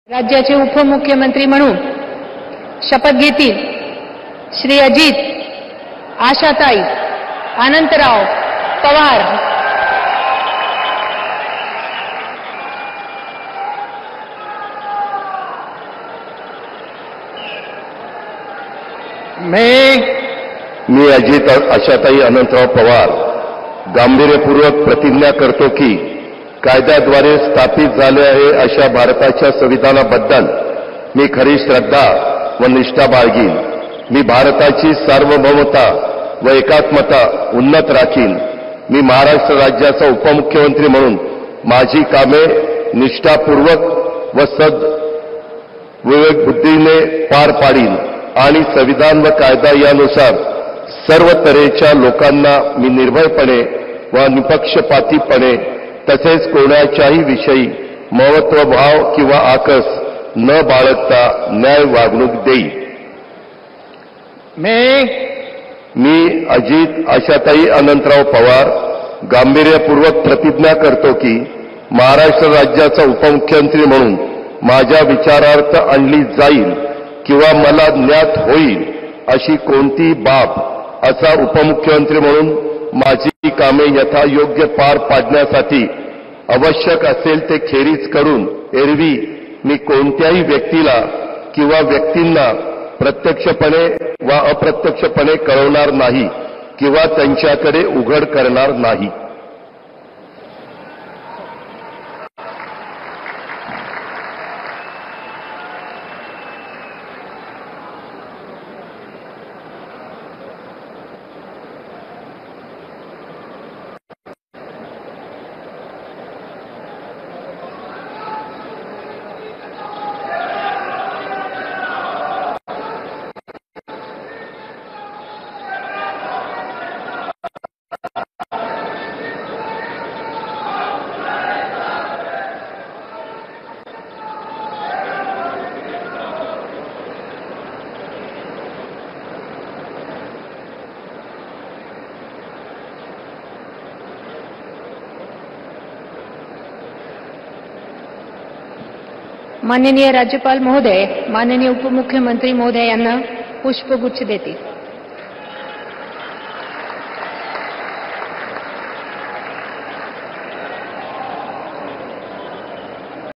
राज्याचे उपमुख्यमंत्री म्हणून शपथ घेतील श्री अजित आशाताई अनंतराव पवार। मी अजित आशाताई अनंतराव पवार गांभीर्यपूर्वक प्रतिज्ञा करतो की कायद्याद्वारे स्थापित झाले आहे अशा भारताच्या संविधानाबद्दल मी खरी श्रद्धा व निष्ठा बाळगीन। मी भारताची सार्वभौमता व एकात्मता उन्नत राखीन। मी महाराष्ट्र राज्याचा उपमुख्यमंत्री म्हणून माझी कामे निष्ठापूर्वक व विवेकबुद्धीने पार पाडीन आणि संविधान व कायदा यानुसार सर्व तऱ्हेच्या लोकांना मी निर्भयपणे व निपक्षपातीपणे तसेच कोणाच्याही विषयी महत्वभाव किंवा आकस न बाळगता न्याय वागणूक देईन। मी अजित आशाताई अनंतराव पवार गांभीर्यपूर्वक प्रतिज्ञा करतो की महाराष्ट्र राज्याचा उपमुख्यमंत्री म्हणून माझ्या विचारार्थ आणली जाईल किंवा मला ज्ञात होईल अशी कोणती बाब असा उपमुख्यमंत्री म्हणून माझी कामे यथायोग्य पार पाडण्यासाठी आवश्यक असेल ते खेरीज करून एरवी मी कोणत्याही व्यक्तीला किंवा व्यक्तींना प्रत्यक्षपणे वा अप्रत्यक्षपणे कळवणार नाही किंवा त्यांच्याकडे उघड करणार नाही। माननीय राज्यपाल महोदय माननीय उपमुख्यमंत्री महोदय यांना पुष्पगुच्छ देतील।